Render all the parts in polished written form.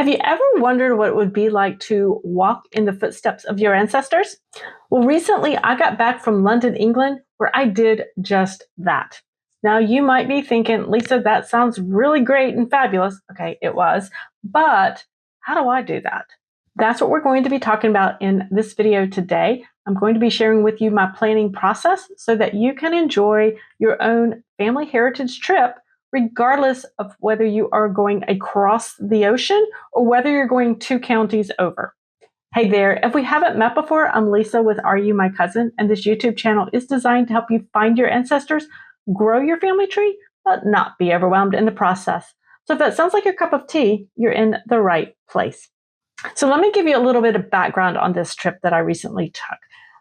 Have you ever wondered what it would be like to walk in the footsteps of your ancestors? Well, recently I got back from London, England, where I did just that. Now, you might be thinking, Lisa, that sounds really great and fabulous. Okay, it was. But how do I do that? That's what we're going to be talking about in this video today. I'm going to be sharing with you my planning process so that you can enjoy your own family heritage trip, regardless of whether you are going across the ocean or whether you're going 2 counties over. Hey there, if we haven't met before, I'm Lisa with Are You My Cousin? And this YouTube channel is designed to help you find your ancestors, grow your family tree, but not be overwhelmed in the process. So if that sounds like your cup of tea, you're in the right place. So let me give you a little bit of background on this trip that I recently took.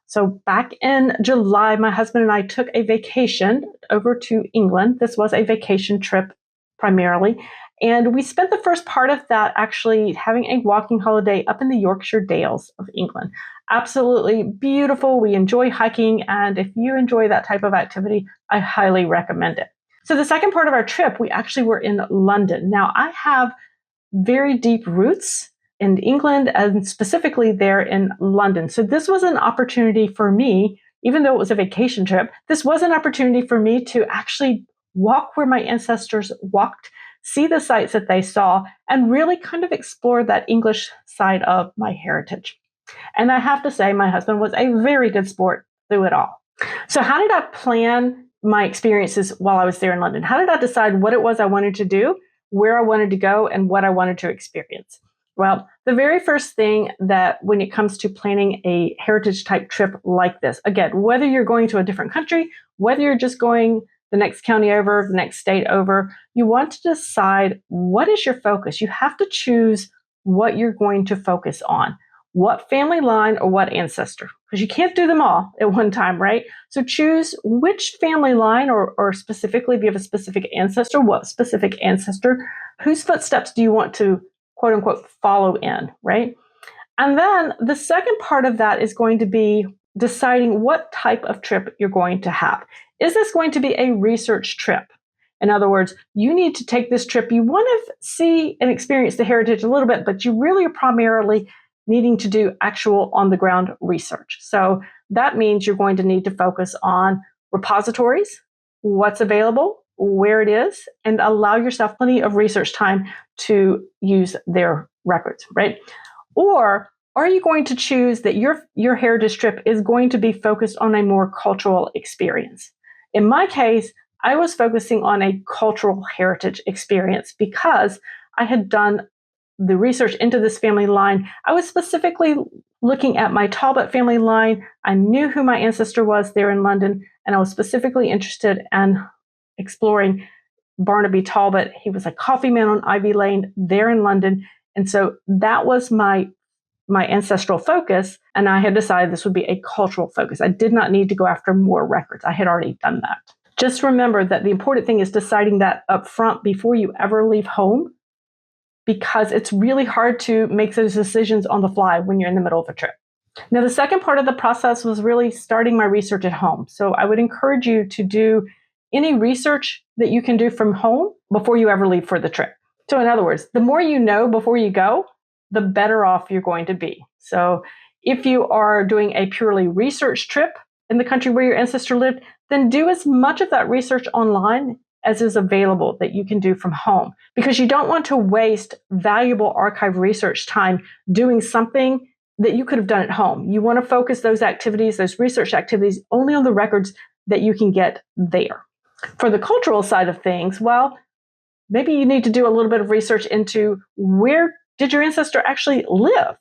So back in July, my husband and I took a vacation over to England. This was a vacation trip primarily. And we spent the first part of that actually having a walking holiday up in the Yorkshire Dales of England. Absolutely beautiful. We enjoy hiking. And if you enjoy that type of activity, I highly recommend it. So the second part of our trip, we actually were in London. Now, I have very deep roots in England and specifically there in London. So this was an opportunity for me, even though it was a vacation trip, this was an opportunity for me to actually walk where my ancestors walked, see the sights that they saw, and really kind of explore that English side of my heritage. And I have to say, my husband was a very good sport through it all. So how did I plan my experiences while I was there in London? How did I decide what it was I wanted to do, where I wanted to go, and what I wanted to experience? Well, the very first thing that when it comes to planning a heritage type trip like this, again, whether you're going to a different country, whether you're just going the next county over, the next state over, you want to decide what is your focus. You have to choose what you're going to focus on, what family line or what ancestor, because you can't do them all at one time, right? So choose which family line or specifically if you have a specific ancestor, what specific ancestor, whose footsteps do you want to quote unquote follow in, right? And then the second part of that is going to be deciding what type of trip you're going to have. Is this going to be a research trip? In other words, you need to take this trip. You want to see and experience the heritage a little bit, but you really are primarily needing to do actual on the ground research. So that means you're going to need to focus on repositories, what's available, where it is, and allow yourself plenty of research time to use their records, right? Or are you going to choose that your heritage trip is going to be focused on a more cultural experience? In my case, I was focusing on a cultural heritage experience because I had done the research into this family line. I was specifically looking at my Talbot family line. I knew who my ancestor was there in London, and I was specifically interested in exploring Barnaby Talbot. He was a coffee man on Ivy Lane there in London. And so that was my ancestral focus. And I had decided this would be a cultural focus. I did not need to go after more records. I had already done that. Just remember that the important thing is deciding that up front before you ever leave home, because it's really hard to make those decisions on the fly when you're in the middle of a trip. Now, the second part of the process was really starting my research at home. So I would encourage you to do any research that you can do from home before you ever leave for the trip. So in other words, the more you know before you go, the better off you're going to be. So if you are doing a purely research trip in the country where your ancestor lived, then do as much of that research online as is available that you can do from home, because you don't want to waste valuable archive research time doing something that you could have done at home. You want to focus those activities, those research activities, only on the records that you can get there. For the cultural side of things, well, maybe you need to do a little bit of research into where did your ancestor actually live?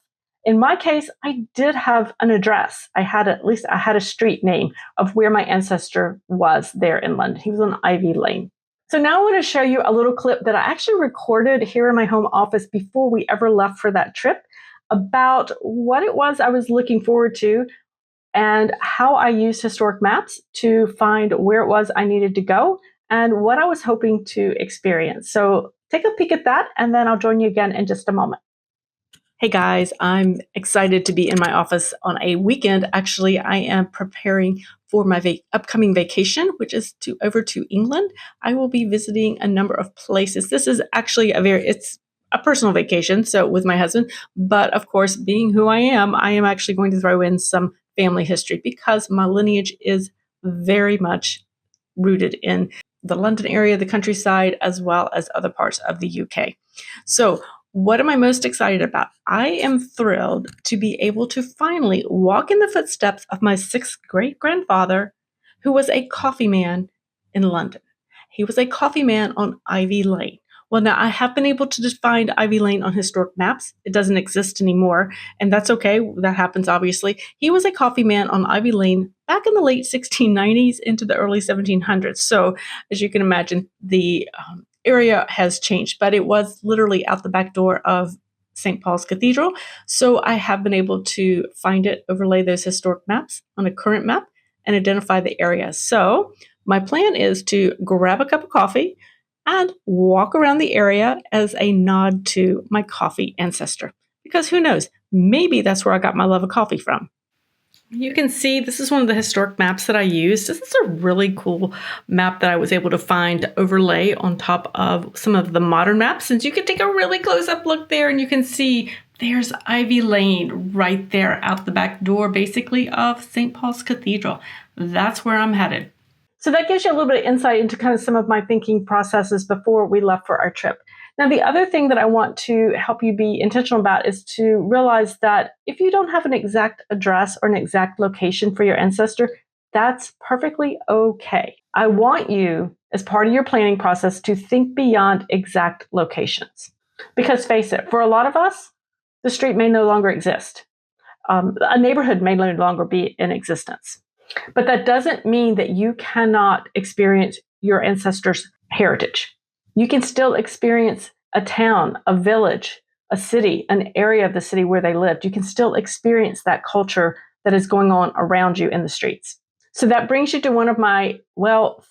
In my case, I did have an address. I had a street name of where my ancestor was there in London. He was on Ivy Lane. So now I want to show you a little clip that I actually recorded here in my home office before we ever left for that trip about what it was I was looking forward to and how I used historic maps to find where it was I needed to go and what I was hoping to experience. So take a peek at that, and then I'll join you again in just a moment. Hey guys, I'm excited to be in my office on a weekend. Actually, I am preparing for my upcoming vacation, which is over to England. I will be visiting a number of places. This is actually it's a personal vacation, so with my husband. But of course, being who I am actually going to throw in some family history because my lineage is very much rooted in the London area, the countryside, as well as other parts of the UK. So, what am I most excited about? I am thrilled to be able to finally walk in the footsteps of my sixth great grandfather, who was a coffee man in London. He was a coffee man on Ivy Lane. Well, now I have been able to find Ivy Lane on historic maps. It doesn't exist anymore, and that's okay. That happens, obviously. He was a coffee man on Ivy Lane back in the late 1690s into the early 1700s. So, as you can imagine, the area has changed, but it was literally out the back door of St. Paul's Cathedral. So, I have been able to find it, overlay those historic maps on a current map, and identify the area. So, my plan is to grab a cup of coffee and walk around the area as a nod to my coffee ancestor. Because who knows, maybe that's where I got my love of coffee from. You can see this is one of the historic maps that I used. This is a really cool map that I was able to find overlay on top of some of the modern maps. And you can take a really close-up look there and you can see there's Ivy Lane right there out the back door, basically, of St. Paul's Cathedral. That's where I'm headed. So that gives you a little bit of insight into kind of some of my thinking processes before we left for our trip. Now, the other thing that I want to help you be intentional about is to realize that if you don't have an exact address or an exact location for your ancestor, that's perfectly okay. I want you, as part of your planning process, to think beyond exact locations. Because face it, for a lot of us, the street may no longer exist. A neighborhood may no longer be in existence. But that doesn't mean that you cannot experience your ancestors' heritage. You can still experience a town, a village, a city, an area of the city where they lived. You can still experience that culture that is going on around you in the streets. So that brings you to one of my,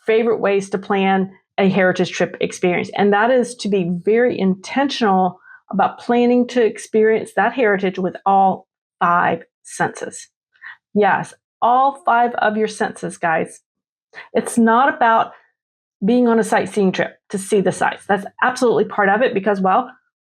favorite ways to plan a heritage trip experience. And that is to be very intentional about planning to experience that heritage with all 5 senses. Yes, all 5 of your senses, guys. It's not about being on a sightseeing trip to see the sights. That's absolutely part of it because,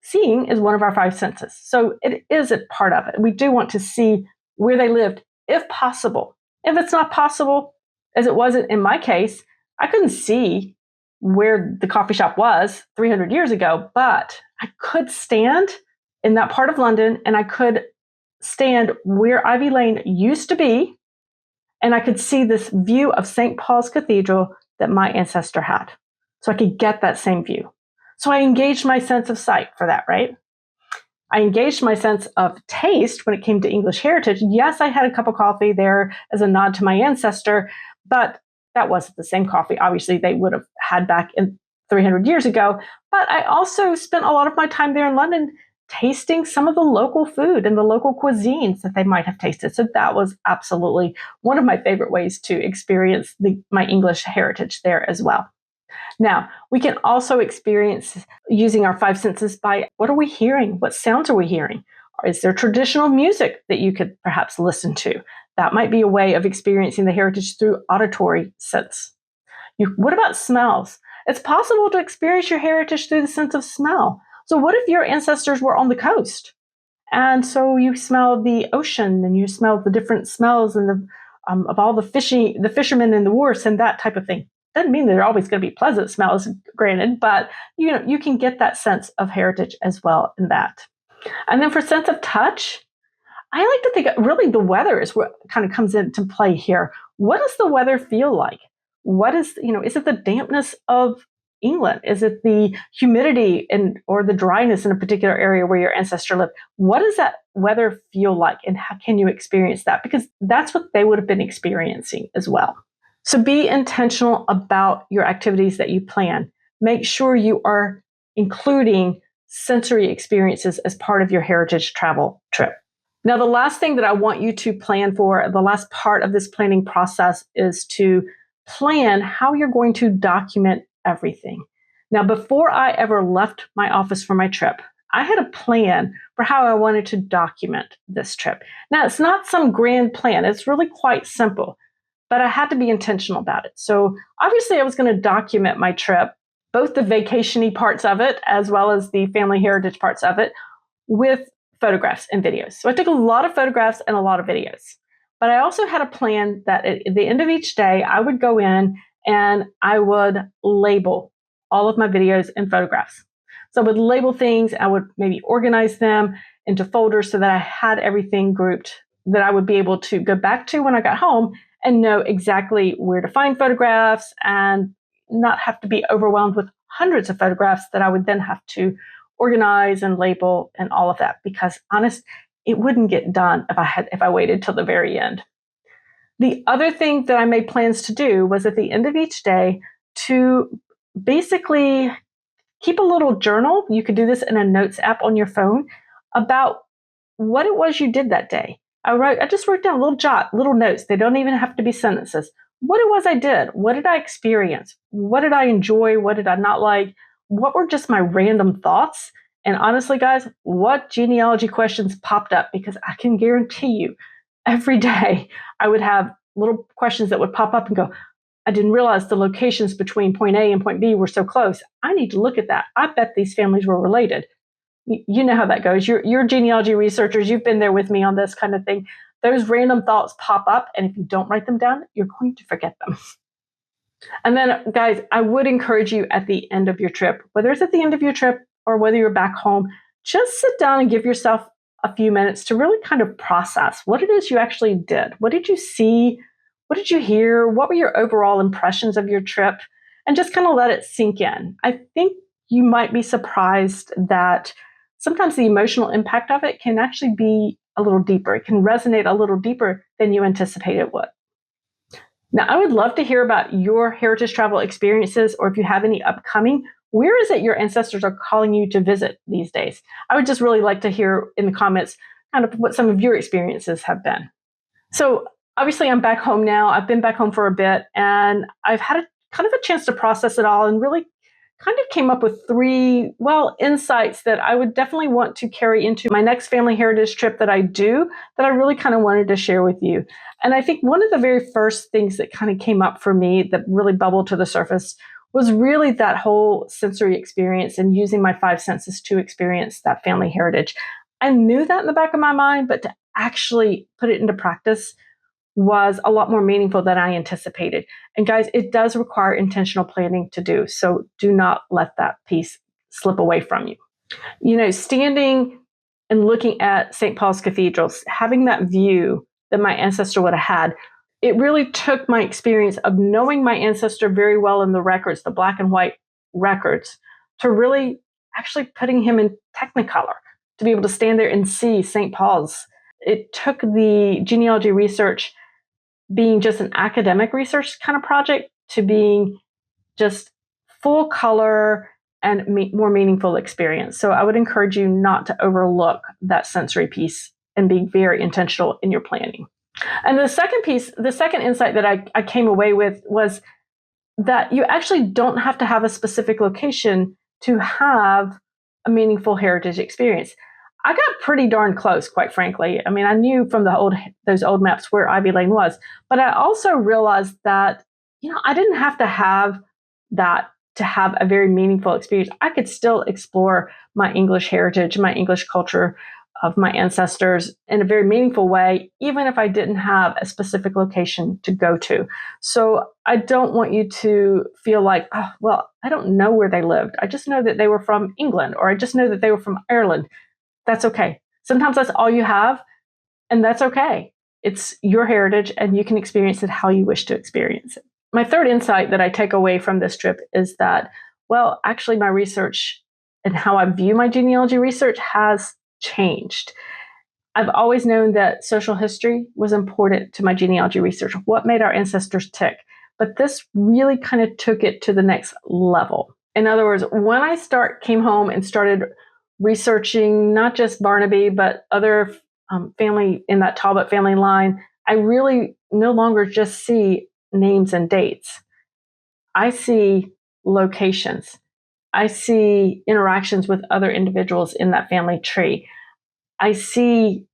seeing is one of our 5 senses. So it is a part of it. We do want to see where they lived, if possible. If it's not possible, as it wasn't in my case, I couldn't see where the coffee shop was 300 years ago, but I could stand in that part of London and I could stand where Ivy Lane used to be, and I could see this view of St. Paul's Cathedral that my ancestor had. So I could get that same view. So I engaged my sense of sight for that, right? I engaged my sense of taste when it came to English heritage. Yes, I had a cup of coffee there as a nod to my ancestor, but that wasn't the same coffee, obviously, they would have had back in 300 years ago. But I also spent a lot of my time there in London tasting some of the local food and the local cuisines that they might have tasted. So that was absolutely one of my favorite ways to experience my English heritage there as well. Now, we can also experience using our 5 senses by what are we hearing? What sounds are we hearing? Is there traditional music that you could perhaps listen to? That might be a way of experiencing the heritage through auditory sense. What about smells? It's possible to experience your heritage through the sense of smell. So what if your ancestors were on the coast? And so you smell the ocean and you smell the different smells and of all the fishermen in the wharves and that type of thing. Doesn't mean that they're always going to be pleasant smells, granted, but you can get that sense of heritage as well in that. And then for sense of touch, I like to think really the weather is what kind of comes into play here. What does the weather feel like? What is it the dampness of England? Is it the humidity or the dryness in a particular area where your ancestor lived? What does that weather feel like, and how can you experience that? Because that's what they would have been experiencing as well. So be intentional about your activities that you plan. Make sure you are including sensory experiences as part of your heritage travel trip. Now, the last thing that I want you to plan for, the last part of this planning process, is to plan how you're going to document everything. Now, before I ever left my office for my trip, I had a plan for how I wanted to document this trip. Now, it's not some grand plan. It's really quite simple, but I had to be intentional about it. So obviously I was going to document my trip both the vacation-y parts of it as well as the family heritage parts of it with photographs and videos. So I took a lot of photographs and a lot of videos. But I also had a plan that at the end of each day, I would go in and I would label all of my videos and photographs. So I would label things, I would maybe organize them into folders so that I had everything grouped that I would be able to go back to when I got home and know exactly where to find photographs and not have to be overwhelmed with hundreds of photographs that I would then have to organize and label and all of that, because honest, it wouldn't get done if I waited till the very end. The other thing that I made plans to do was at the end of each day to basically keep a little journal. You could do this in a notes app on your phone about what it was you did that day. I just wrote down little notes. They don't even have to be sentences. What it was I did. What did I experience? What did I enjoy? What did I not like? What were just my random thoughts? And honestly, guys, what genealogy questions popped up? Because I can guarantee you every day I would have little questions that would pop up and go, I didn't realize the locations between point A and point B were so close. I need to look at that. I bet these families were related. You know how that goes. You're genealogy researchers. You've been there with me on this kind of thing. Those random thoughts pop up, and if you don't write them down, you're going to forget them. And then, guys, I would encourage you at the end of your trip, whether it's at the end of your trip or whether you're back home, just sit down and give yourself a few minutes to really kind of process what it is you actually did. What did you see? What did you hear? What were your overall impressions of your trip? And just kind of let it sink in. I think you might be surprised that sometimes the emotional impact of it can actually be a little deeper. It can resonate a little deeper than you anticipate it would. Now, I would love to hear about your heritage travel experiences, or if you have any upcoming. Where is it your ancestors are calling you to visit these days? I would just really like to hear in the comments kind of what some of your experiences have been. So obviously I'm back home now. I've been back home for a bit, and I've had kind of a chance to process it all and really kind of came up with three, insights that I would definitely want to carry into my next family heritage trip that I do, that I really kind of wanted to share with you. And I think one of the very first things that kind of came up for me that really bubbled to the surface was really that whole sensory experience and using my five senses to experience that family heritage. I knew that in the back of my mind, but to actually put it into practice was a lot more meaningful than I anticipated. And guys, it does require intentional planning to do. So do not let that piece slip away from you. You know, standing and looking at St. Paul's Cathedral, having that view that my ancestor would have had, it really took my experience of knowing my ancestor very well in the records, the black and white records, to really actually putting him in Technicolor, to be able to stand there and see St. Paul's. It took the genealogy research being just an academic research kind of project to being just full color and more meaningful experience. So I would encourage you not to overlook that sensory piece and be very intentional in your planning. And the second insight that I came away with was that you actually don't have to have a specific location to have a meaningful heritage experience. I got pretty darn close, quite frankly. I mean, I knew from those old maps where Ivy Lane was, but I also realized that, I didn't have to have that to have a very meaningful experience. I could still explore my English heritage, my English culture of my ancestors in a very meaningful way, even if I didn't have a specific location to go to. So I don't want you to feel like, I don't know where they lived. I just know that they were from England, or I just know that they were from Ireland. That's okay. Sometimes that's all you have, and that's okay. It's your heritage, and you can experience it how you wish to experience it. My third insight that I take away from this trip is that, actually my research and how I view my genealogy research has changed. I've always known that social history was important to my genealogy research, what made our ancestors tick. But this really kind of took it to the next level. In other words, when I came home and started researching not just Barnaby, but other family in that Talbot family line, I really no longer just see names and dates. I see locations. I see interactions with other individuals in that family tree. I see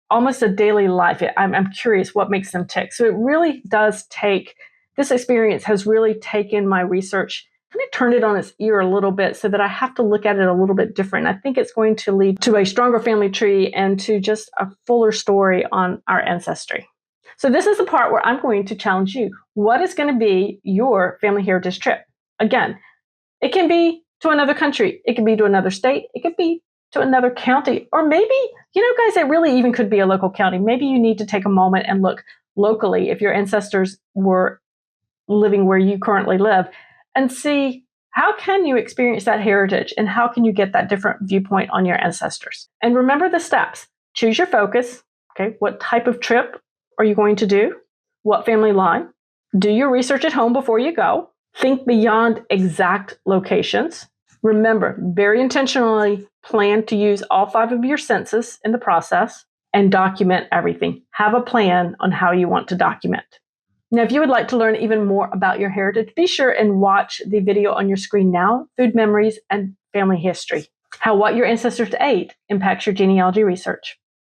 almost a daily life. I'm curious what makes them tick. So it really does this experience has really taken my research kind of turned it on its ear a little bit so that I have to look at it a little bit different. I think it's going to lead to a stronger family tree and to just a fuller story on our ancestry. So this is the part where I'm going to challenge you. What is going to be your family heritage trip? Again, it can be to another country. It could be to another state. It could be to another county. Or maybe, guys, it really even could be a local county. Maybe you need to take a moment and look locally if your ancestors were living where you currently live and see how can you experience that heritage and how can you get that different viewpoint on your ancestors. And remember the steps. Choose your focus. Okay, what type of trip are you going to do? What family line? Do your research at home before you go. Think beyond exact locations. Remember, very intentionally plan to use all 5 of your senses in the process and document everything. Have a plan on how you want to document. Now, if you would like to learn even more about your heritage, be sure and watch the video on your screen now, Food Memories and Family History, how what your ancestors ate impacts your genealogy research.